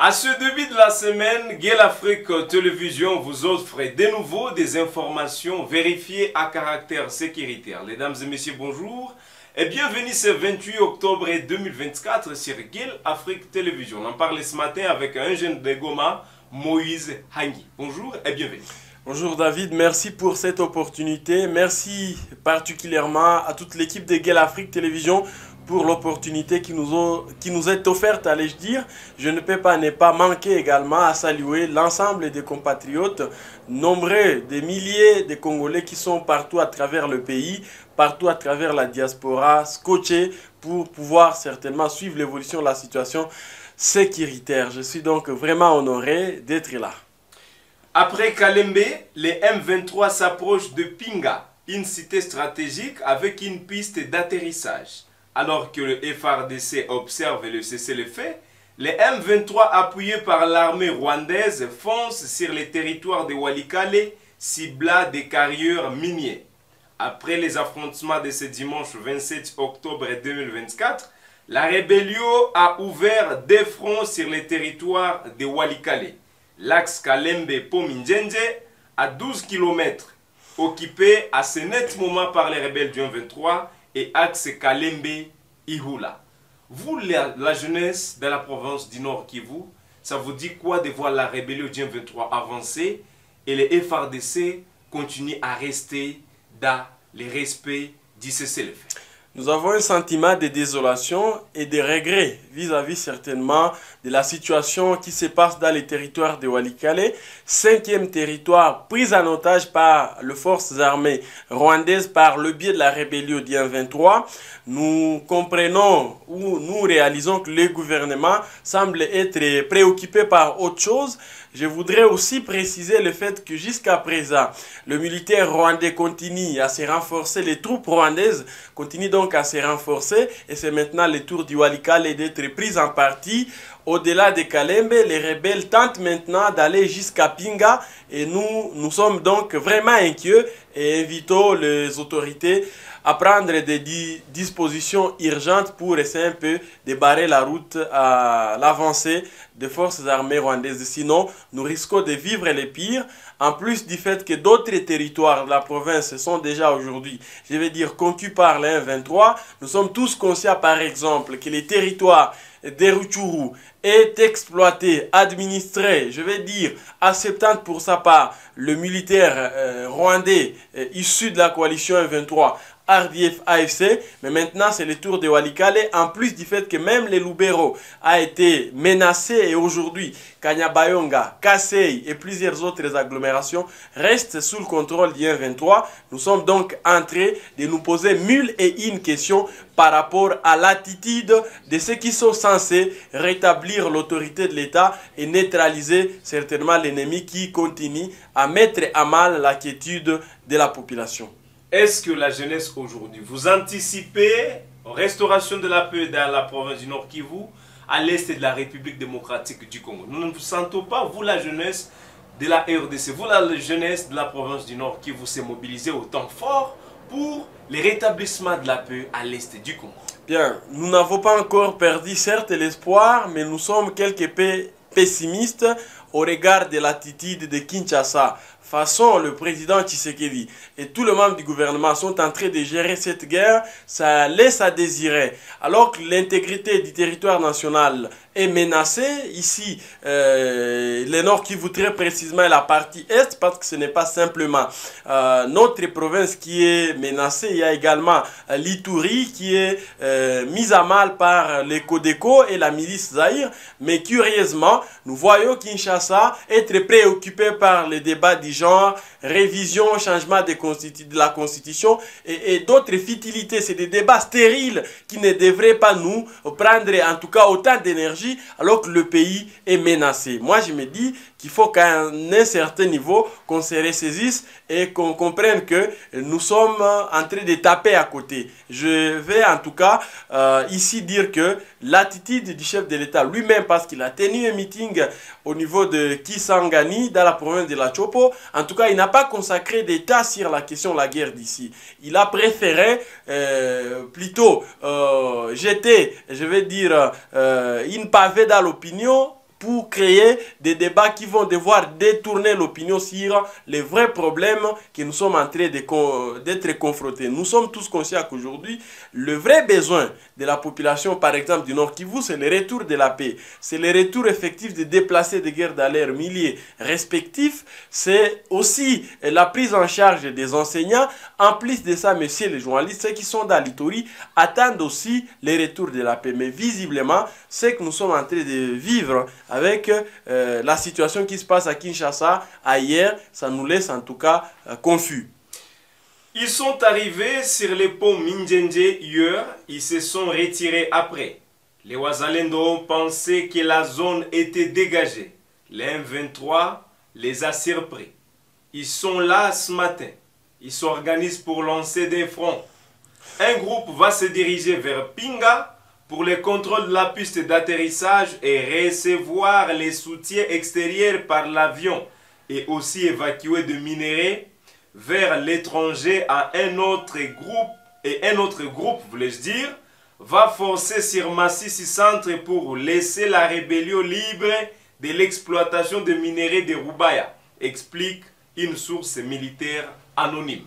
À ce début de la semaine, Guel Afrique Télévision vous offre de nouveau des informations vérifiées à caractère sécuritaire. Mesdames et messieurs, bonjour et bienvenue ce 28 octobre 2024 sur Guel Afrique Télévision. On en parlait ce matin avec un jeune de Goma, Moïse Hangi. Bonjour et bienvenue. Bonjour David, merci pour cette opportunité. Merci particulièrement à toute l'équipe de Guel Afrique Télévision pour l'opportunité qui nous est offerte, allais-je dire. Je ne peux pas ne pas manquer également à saluer l'ensemble des compatriotes, nombreux, des milliers de Congolais qui sont partout à travers le pays, partout à travers la diaspora, scotchés pour pouvoir certainement suivre l'évolution de la situation sécuritaire. Je suis donc vraiment honoré d'être là. Après Kalembe, les M23 s'approchent de Pinga, une cité stratégique avec une piste d'atterrissage. Alors que le FARDC observe le cessez-le-feu, les M23 appuyés par l'armée rwandaise foncent sur les territoires de Walikale, ciblant des carrières miniers. Après les affrontements de ce dimanche 27 octobre 2024, la rébellion a ouvert des fronts sur les territoires de Walikale. L'axe Kalembe-Pomindjenje, à 12 km, occupé à ce net moment par les rebelles du M23, et axe Kalembe-Ihula. Vous, la jeunesse de la province du Nord Kivu, ça vous dit quoi de voir la rébellion du M23 avancer et les FARDC continuer à rester dans le respect du cessez-le-feu? Nous avons un sentiment de désolation et de regret vis-à-vis certainement de la situation qui se passe dans les territoires de Walikale, 5e territoire pris en otage par les forces armées rwandaises par le biais de la rébellion du M23. Nous comprenons ou nous réalisons que le gouvernement semble être préoccupé par autre chose. Je voudrais aussi préciser le fait que jusqu'à présent, le militaire rwandais continue à se renforcer, les troupes rwandaises continuent donc à se renforcer et c'est maintenant le tour du Walikale d'être pris en partie. Au-delà de Kalembe, les rebelles tentent maintenant d'aller jusqu'à Pinga et nous sommes donc vraiment inquiets et invitons les autorités à prendre des dispositions urgentes pour essayer un peu de barrer la route à l'avancée des forces armées rwandaises. Sinon, nous risquons de vivre les pires. En plus du fait que d'autres territoires de la province sont déjà aujourd'hui, je vais dire, conquis par les M23, nous sommes tous conscients par exemple que les territoires de Rutshuru est exploité, administré, je vais dire, acceptante pour sa part, le militaire rwandais issu de la coalition M23, RDF AFC, mais maintenant c'est le tour de Walikale, en plus du fait que même les Lubero a été menacé et aujourd'hui Kanyabayonga, Kasei et plusieurs autres agglomérations restent sous le contrôle du M23. Nous sommes donc en train de nous poser mille et une questions par rapport à l'attitude de ceux qui sont censés rétablir l'autorité de l'État et neutraliser certainement l'ennemi qui continue à mettre à mal la quiétude de la population. Est-ce que la jeunesse aujourd'hui, vous anticipez restauration de la paix dans la province du Nord Kivu, à l'est de la République démocratique du Congo? Nous ne vous sentons pas, vous la jeunesse de la RDC, vous la jeunesse de la province du Nord Kivu, s'est mobilisée autant fort pour le rétablissement de la paix à l'est du Congo? Bien, nous n'avons pas encore perdu certes l'espoir, mais nous sommes quelque peu pessimistes au regard de l'attitude de Kinshasa. Façon, le président Tshisekedi et tout le membre du gouvernement sont en train de gérer cette guerre, ça laisse à désirer. Alors que l'intégrité du territoire national est menacée, ici, le Nord Kivu très précisément la partie Est, parce que ce n'est pas simplement notre province qui est menacée, il y a également l'Ituri qui est mise à mal par les Codeco et la milice Zaïre. Mais curieusement, nous voyons Kinshasa être préoccupé par les débats du genre, révision, changement de la constitution et d'autres futilités. C'est des débats stériles qui ne devraient pas nous prendre en tout cas autant d'énergie alors que le pays est menacé. Moi je me dis qu'il faut qu'à un certain niveau qu'on se ressaisisse et qu'on comprenne que nous sommes en train de taper à côté. Je vais en tout cas ici dire que l'attitude du chef de l'État lui-même, parce qu'il a tenu un meeting au niveau de Kisangani dans la province de la Chopo, en tout cas il n'a pas consacré d'État sur la question de la guerre d'ici. Il a préféré plutôt jeter, je vais dire, une pavée dans l'opinion pour créer des débats qui vont devoir détourner l'opinion sur les vrais problèmes que nous sommes en train d'être confrontés. Nous sommes tous conscients qu'aujourd'hui, le vrai besoin de la population, par exemple du Nord Kivu, c'est le retour de la paix. C'est le retour effectif des déplacés de guerre dans leurs milliers respectifs. C'est aussi la prise en charge des enseignants. En plus de ça, messieurs les journalistes, ceux qui sont dans l'Ituri attendent aussi le retour de la paix. Mais visiblement, ce que nous sommes en train de vivre avec la situation qui se passe à Kinshasa, ailleurs, ça nous laisse en tout cas confus. Ils sont arrivés sur le pont Minjenje hier, ils se sont retirés après. Les Wazalendo ont pensé que la zone était dégagée. Les M23 les a surpris. Ils sont là ce matin. Ils s'organisent pour lancer des fronts. Un groupe va se diriger vers Pinga pour le contrôle de la piste d'atterrissage et recevoir les soutiens extérieurs par l'avion et aussi évacuer de minerais vers l'étranger à un autre groupe. Et un autre groupe, voulais-je dire, va forcer sur Massissi Centre pour laisser la rébellion libre de l'exploitation de minerais de Rubaya, explique une source militaire anonyme.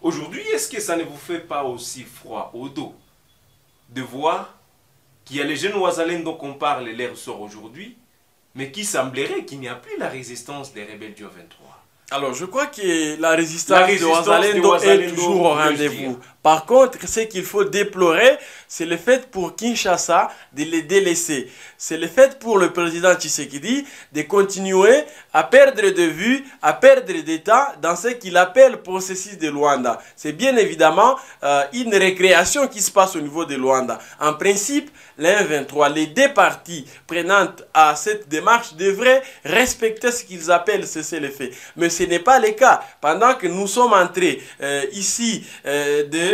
Aujourd'hui, est-ce que ça ne vous fait pas aussi froid au dos de voir qu'il y a les jeunes Wazalendo qu'on parle leur sort aujourd'hui, mais qui semblerait qu'il n'y a plus la résistance des rebelles du 23? Alors, je crois que la résistance de Wazalendo est toujours au rendez-vous. Par contre, ce qu'il faut déplorer, c'est le fait pour Kinshasa de les délaisser. C'est le fait pour le président Tshisekedi de continuer à perdre de vue, à perdre d'état dans ce qu'il appelle le processus de Luanda. C'est bien évidemment une récréation qui se passe au niveau de Luanda. En principe, les M23, les deux parties prenantes à cette démarche devraient respecter ce qu'ils appellent cessez-le-feu. Mais ce n'est pas le cas. Pendant que nous sommes entrés ici de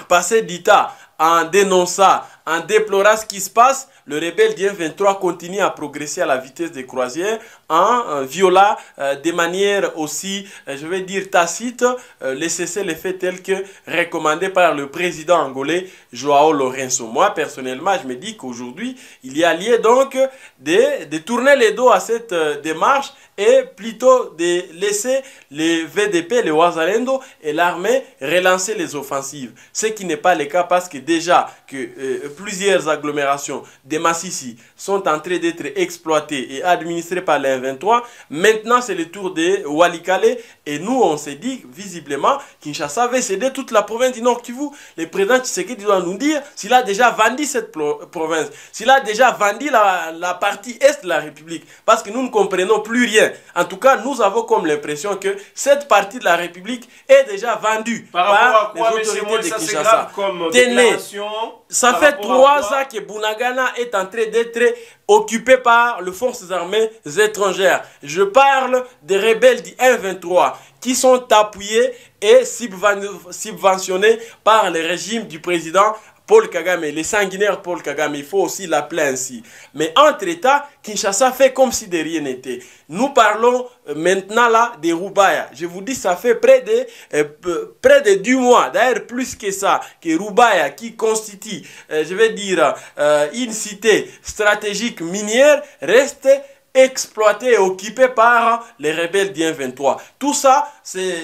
passer d'État en dénonçant, en déplorant ce qui se passe, le rebelle du M23 continue à progresser à la vitesse des croisières en violant de manière aussi, je vais dire, tacite, les cessez-le-feu tels que recommandés par le président angolais Joao Lourenço. Moi, personnellement, je me dis qu'aujourd'hui, il y a lieu donc de tourner les dos à cette démarche et plutôt de laisser les VDP, les Wazalendo et l'armée relancer les offensives. Ce qui n'est pas le cas parce que déjà que plusieurs agglomérations de Massissi sont en train d'être exploitées et administrées par les 23. Maintenant, c'est le tour de Walikale et nous, on s'est dit visiblement Kinshasa va céder toute la province du Nord Kivu. Le président Tshisekedi doit nous dire s'il a déjà vendu cette province, s'il a déjà vendu la partie est de la République, parce que nous ne comprenons plus rien. En tout cas, nous avons comme l'impression que cette partie de la République est déjà vendue par les autorités de Kinshasa. Tenez, ça fait 3 ans que Bunagana est en train d'être occupé par les forces armées étrangères. Je parle des rebelles du M23 qui sont appuyés et subventionnés par le régime du président Paul Kagame, les sanguinaires Paul Kagame, il faut aussi l'appeler ainsi. Mais entre-temps, Kinshasa fait comme si de rien n'était. Nous parlons maintenant là de Rubaya. Je vous dis, ça fait près de 2 mois, d'ailleurs plus que ça, que Rubaya, qui constitue, je vais dire, une cité stratégique minière, reste exploité et occupé par les rebelles du M23. Tout ça, c'est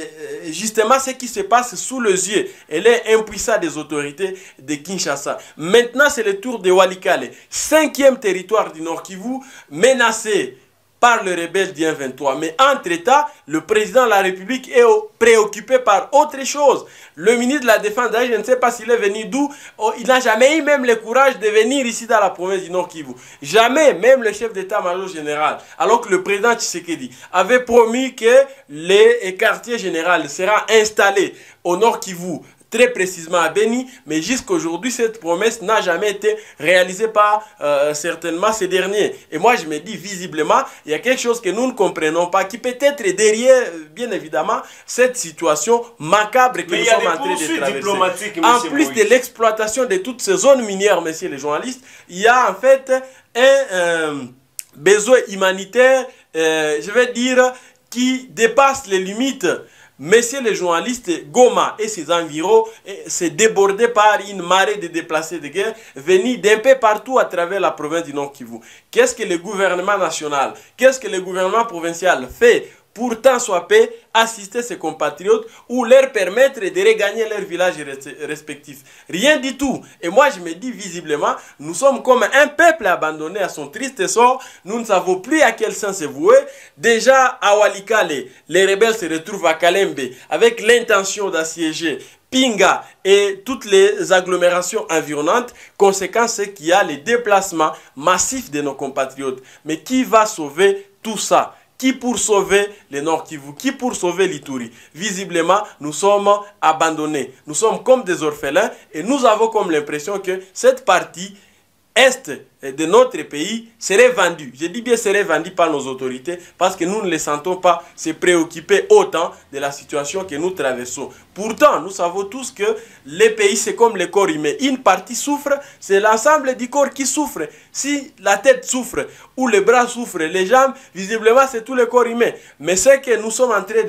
justement ce qui se passe sous les yeux et les impuissants des autorités de Kinshasa. Maintenant, c'est le tour de Walikale, 5e territoire du Nord Kivu, menacé par le rebelle du M23. Mais entre-temps, le président de la République est préoccupé par autre chose. Le ministre de la Défense, je ne sais pas s'il est venu d'où, il n'a jamais eu même le courage de venir ici dans la province du Nord Kivu. Jamais, même le chef d'état-major général, alors que le président Tshisekedi avait promis que les quartiers généraux seront installés au Nord Kivu, très précisément à Beni, mais jusqu'à aujourd'hui, cette promesse n'a jamais été réalisée par certainement ces derniers. Et moi, je me dis, visiblement, il y a quelque chose que nous ne comprenons pas, qui peut être derrière, bien évidemment, cette situation macabre que nous sommes en train de traverser. En plus de l'exploitation de toutes ces zones minières, messieurs les journalistes, il y a en fait un besoin humanitaire, je vais dire, qui dépasse les limites Messieurs les journalistes, Goma et ses environs s'est débordé par une marée de déplacés de guerre venus d'un peu partout à travers la province du Nord Kivu. Qu'est-ce que le gouvernement national, qu'est-ce que le gouvernement provincial fait pour tant soit peu assister ses compatriotes ou leur permettre de regagner leurs villages respectifs? Rien du tout. Et moi je me dis visiblement, nous sommes comme un peuple abandonné à son triste sort. Nous ne savons plus à quel sens se vouer. Déjà à Walikale, les rebelles se retrouvent à Kalembe avec l'intention d'assiéger Pinga et toutes les agglomérations environnantes. Conséquence, c'est qu'il y a les déplacements massifs de nos compatriotes. Mais qui va sauver tout ça? Qui pour sauver le Nord Kivu? Qui pour sauver l'Ituri? Visiblement, nous sommes abandonnés. Nous sommes comme des orphelins et nous avons comme l'impression que cette partie est de notre pays serait vendue. Je dis bien serait vendue par nos autorités parce que nous ne les sentons pas se préoccuper autant de la situation que nous traversons. Pourtant, nous savons tous que les pays, c'est comme le corps humain. Une partie souffre, c'est l'ensemble du corps qui souffre. Si la tête souffre ou les bras souffrent, les jambes, visiblement, c'est tout le corps humain. Mais ce que nous sommes en train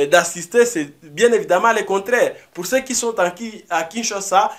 d'assister, c'est bien évidemment le contraire. Pour ceux qui sont à Kinshasa,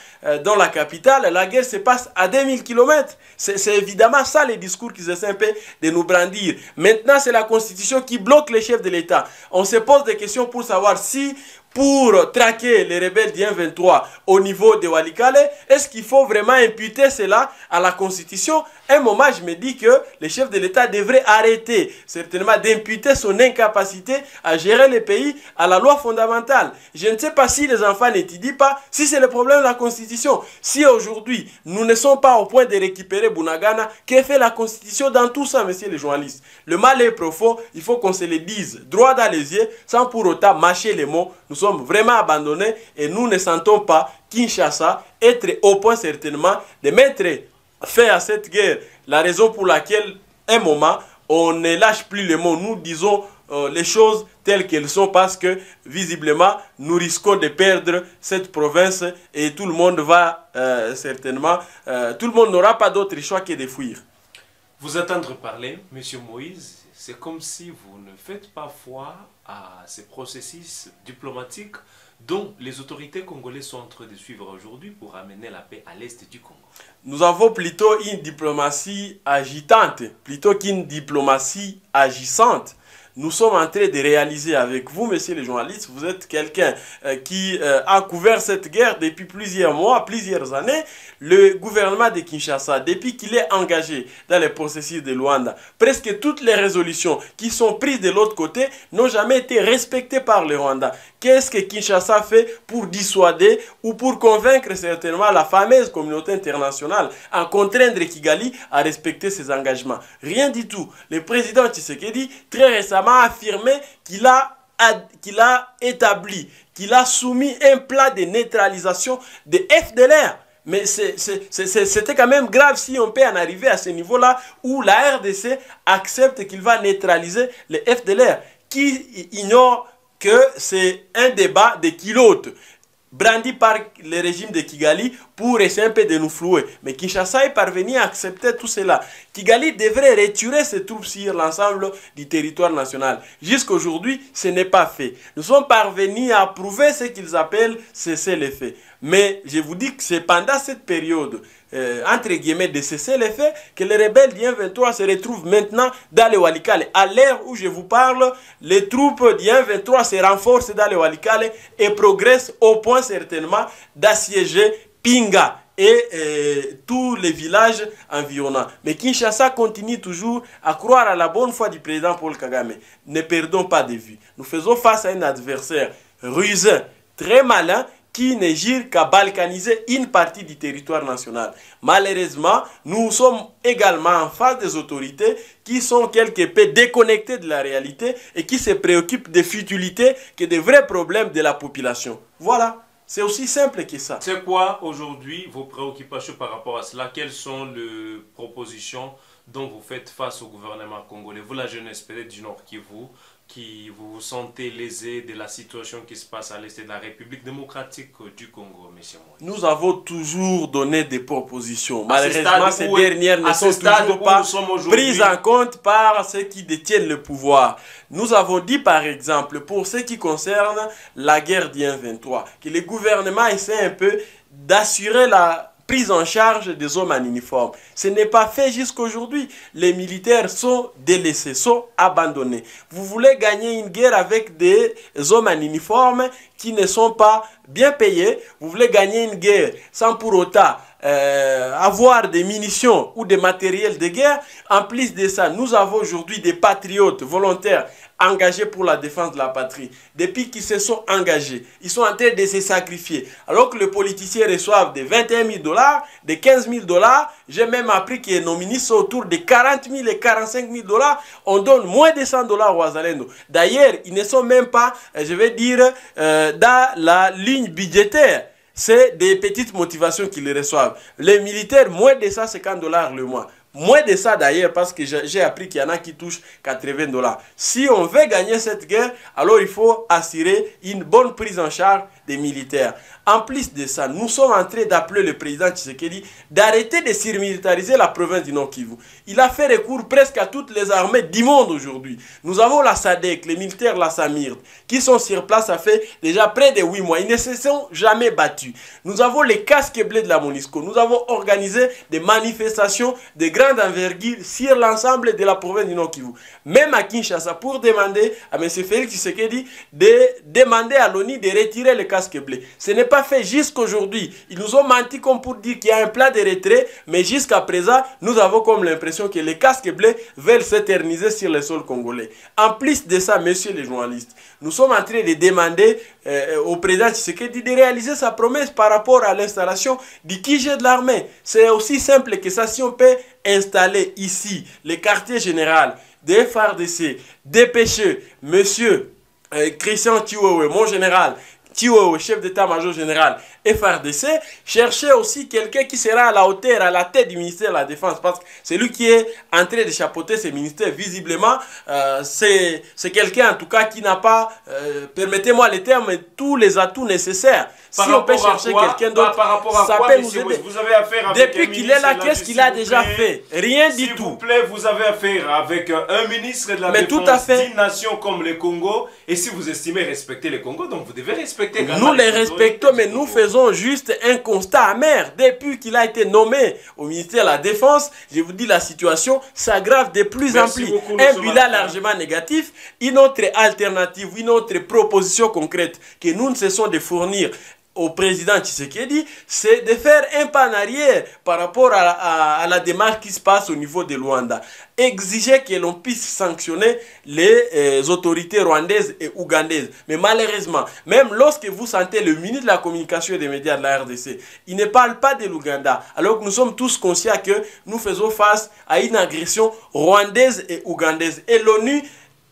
dans la capitale, la guerre se passe à 2000 km. C'est évidemment ça les discours qu'ils essaient un peu de nous brandir. Maintenant, c'est la Constitution qui bloque les chefs de l'État. On se pose des questions pour savoir si, pour traquer les rebelles du M23 au niveau de Walikale, est-ce qu'il faut vraiment imputer cela à la Constitution? Un moment, je me dis que les chefs de l'État devraient arrêter certainement d'imputer son incapacité à gérer le pays à la loi fondamentale. Je ne sais pas si les enfants n'étudient pas, si c'est le problème de la Constitution. Si aujourd'hui, nous ne sommes pas au point de récupérer Bunagana, que fait la Constitution dans tout ça, messieurs les journalistes? Le mal est profond, il faut qu'on se le dise droit dans les yeux, sans pour autant mâcher les mots. Nous sommes vraiment abandonnés et nous ne sentons pas Kinshasa être au point certainement de mettre fin à cette guerre. La raison pour laquelle, un moment, on ne lâche plus les mots. Nous disons les choses telles qu'elles sont parce que, visiblement, nous risquons de perdre cette province et tout le monde va certainement, tout le monde n'aura pas d'autre choix que de fuir. Vous entendre parler, Monsieur Moïse, c'est comme si vous ne faites pas foi à ces processus diplomatiques dont les autorités congolaises sont en train de suivre aujourd'hui pour amener la paix à l'est du Congo. Nous avons plutôt une diplomatie agitante, plutôt qu'une diplomatie agissante. Nous sommes en train de réaliser avec vous, messieurs les journalistes, vous êtes quelqu'un qui a couvert cette guerre depuis plusieurs mois, plusieurs années. Le gouvernement de Kinshasa, depuis qu'il est engagé dans le processus de Luanda, presque toutes les résolutions qui sont prises de l'autre côté n'ont jamais été respectées par le Rwanda. Qu'est-ce que Kinshasa fait pour dissuader ou pour convaincre certainement la fameuse communauté internationale à contraindre Kigali à respecter ses engagements? Rien du tout. Le président Tshisekedi, très récemment, a affirmé qu'il a établi, qu'il a soumis un plan de neutralisation de FDLR. Mais c'était quand même grave si on peut en arriver à ce niveau-là où la RDC accepte qu'il va neutraliser les FDLR, qui ignore que c'est un débat de kilotes brandi par le régime de Kigali pour essayer un peu de nous flouer. Mais Kinshasa est parvenu à accepter tout cela. Kigali devrait retirer ses troupes sur l'ensemble du territoire national. Jusqu'à aujourd'hui, ce n'est pas fait. Nous sommes parvenus à approuver ce qu'ils appellent cesser les faits. Mais je vous dis que c'est pendant cette période, entre guillemets, de cesser les faits, que les rebelles du M23 se retrouvent maintenant dans le Walikale. À l'heure où je vous parle, les troupes du M23 se renforcent dans le Walikale et progressent au point certainement d'assiéger Pinga et tous les villages environnants. Mais Kinshasa continue toujours à croire à la bonne foi du président Paul Kagame. Ne perdons pas de vue. Nous faisons face à un adversaire rusé, très malin, qui ne gire qu'à balkaniser une partie du territoire national. Malheureusement, nous sommes également en face des autorités qui sont quelque peu déconnectées de la réalité et qui se préoccupent des futilités que des vrais problèmes de la population. Voilà. C'est aussi simple que ça. C'est quoi aujourd'hui vos préoccupations par rapport à cela? Quelles sont les propositions dont vous faites face au gouvernement congolais? Vous, la jeunesse peut-être du Nord Kivu, qui vous vous sentez lésé de la situation qui se passe à l'est de la République démocratique du Congo, monsieur Moïse? Nous avons toujours donné des propositions. À ce Malheureusement, ces dernières ne sont toujours pas prises en compte par ceux qui détiennent le pouvoir. Nous avons dit, par exemple, pour ce qui concerne la guerre du M23, que le gouvernement essaie un peu d'assurer la prise en charge des hommes en uniforme. Ce n'est pas fait jusqu'aujourd'hui. Les militaires sont délaissés, sont abandonnés. Vous voulez gagner une guerre avec des hommes en uniforme qui ne sont pas bien payés. Vous voulez gagner une guerre sans pour autant avoir des munitions ou des matériels de guerre. En plus de ça, nous avons aujourd'hui des patriotes volontaires engagés pour la défense de la patrie. Depuis qu'ils se sont engagés, ils sont en train de se sacrifier. Alors que les politiciens reçoivent des 21 000 $, des 15 000 $, j'ai même appris que nos ministres sont autour de 40 000 et 45 000 $. On donne moins de 100 $ aux Wazalendo. D'ailleurs, ils ne sont même pas, je vais dire, dans la ligne budgétaire. C'est des petites motivations qu'ils reçoivent. Les militaires, moins de 150 $ le mois. Moins de ça d'ailleurs, parce que j'ai appris qu'il y en a qui touchent 80 $. Si on veut gagner cette guerre, alors il faut assurer une bonne prise en charge des militaires. En plus de ça, nous sommes en train d'appeler le président Tshisekedi d'arrêter de surmilitariser la province du Nord Kivu. Il a fait recours presque à toutes les armées du monde aujourd'hui. Nous avons la SADC, les militaires de la SAMIRD, qui sont sur place, ça fait déjà près de 8 mois. Ils ne se sont jamais battus. Nous avons les casques bleus de la MONUSCO. Nous avons organisé des manifestations de grande envergure sur l'ensemble de la province du Nord Kivu. Même à Kinshasa, pour demander à M. Félix Tshisekedi de demander à l'ONU de retirer les casques bleus. Ce n'est pas fait jusqu'aujourd'hui. Ils nous ont menti comme pour dire qu'il y a un plan de retrait, mais jusqu'à présent, nous avons comme l'impression que les casques bleus veulent s'éterniser sur le sol congolais. En plus de ça, messieurs les journalistes, nous sommes en train de demander au président Tshisekedi de réaliser sa promesse par rapport à l'installation du QG de l'armée. C'est aussi simple que ça. Si on peut installer ici le quartier général des FARDC, dépêchez monsieur Christian Chiwewe, mon général, Chiwewe, chef d'état-major général FARDC, chercher aussi quelqu'un qui sera à la hauteur, à la tête du ministère de la Défense, parce que c'est lui qui est en train de chapeauter ce ministère. Visiblement, c'est quelqu'un en tout cas qui n'a pas, permettez-moi le terme, tous les atouts nécessaires. Si on peut chercher quelqu'un d'autre, ça peut nous aider. Vous avez affaire avec depuis qu'il est là, qu'est-ce qu'il a déjà fait? Rien du tout. S'il vous plaît, vous avez affaire avec un ministre de la Défense d'une nation comme le Congo. Et si vous estimez respecter le Congo, donc vous devez respecter. Nous les respectons, mais nous faisons juste un constat amer. Depuis qu'il a été nommé au ministère de la Défense, je vous dis, la situation s'aggrave de plus en plus. Un bilan largement négatif. Une autre alternative, une autre proposition concrète que nous ne cessons de fournir au président Tshisekedi, c'est de faire un pas en arrière par rapport à la démarche qui se passe au niveau de Luanda. Exiger que l'on puisse sanctionner les autorités rwandaises et ougandaises. Mais malheureusement, même lorsque vous sentez le ministre de la Communication et des médias de la RDC, il ne parle pas de l'Ouganda, alors que nous sommes tous conscients que nous faisons face à une agression rwandaise et ougandaise. Et l'ONU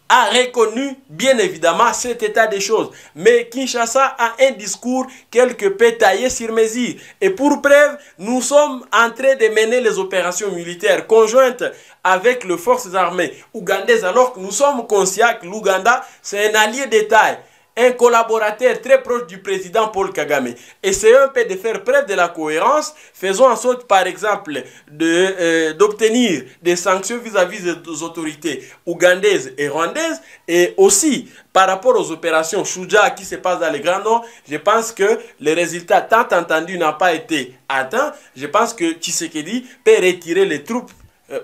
a reconnu bien évidemment cet état des choses. Mais Kinshasa a un discours quelque peu taillé sur mesure. Et pour preuve, nous sommes en train de mener les opérations militaires conjointes avec les forces armées ougandaises, alors que nous sommes conscients que l'Ouganda, c'est un allié de taille, un collaborateur très proche du président Paul Kagame. Essayons un peu de faire preuve de la cohérence. Faisons en sorte, par exemple, d'obtenir des sanctions vis-à-vis des autorités ougandaises et rwandaises. Et aussi, par rapport aux opérations Shuja qui se passent dans le Grand Nord, je pense que les résultats tant entendus n'ont pas été atteints. Je pense que Tshisekedi peut retirer les troupes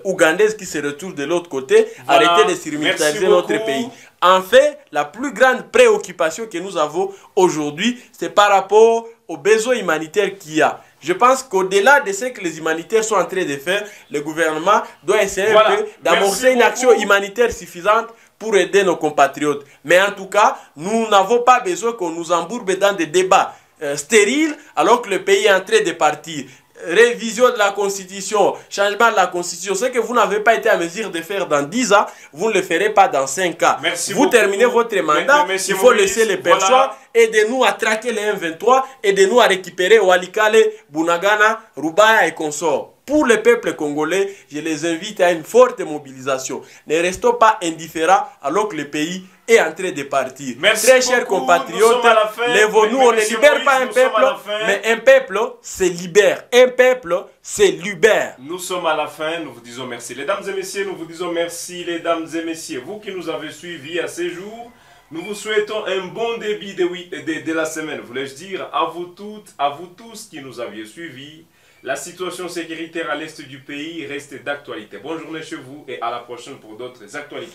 ougandaises qui se retrouvent de l'autre côté, voilà. Arrêter de surmilitariser notre pays. En fait, la plus grande préoccupation que nous avons aujourd'hui, c'est par rapport aux besoins humanitaires qu'il y a. Je pense qu'au-delà de ce que les humanitaires sont en train de faire, le gouvernement doit essayer un peu d'amorcer une action humanitaire suffisante pour aider nos compatriotes. Mais en tout cas, nous n'avons pas besoin qu'on nous embourbe dans des débats stériles alors que le pays est en train de partir. Révision de la Constitution, changement de la Constitution, ce que vous n'avez pas été à mesure de faire dans 10 ans, vous ne le ferez pas dans 5 ans. Vous terminez votre mandat, il faut laisser les personnes, aidez-nous à traquer les M23, aidez-nous à récupérer Walikale, Bunagana, Rubaya et consorts. pour le peuple congolais, je les invite à une forte mobilisation. Ne restons pas indifférents alors que le pays est en train de partir. Merci Très chers beaucoup. compatriotes, lèvons-nous, on ne libère pas un peuple, mais un peuple se libère. Un peuple se libère. Nous sommes à la fin, nous vous disons merci. Mesdames et messieurs, nous vous disons merci, mesdames et messieurs. Vous qui nous avez suivis à ces jours, nous vous souhaitons un bon début de la semaine. Voulais-je dire à vous toutes, à vous tous qui nous aviez suivis. La situation sécuritaire à l'est du pays reste d'actualité. Bonne journée chez vous et à la prochaine pour d'autres actualités.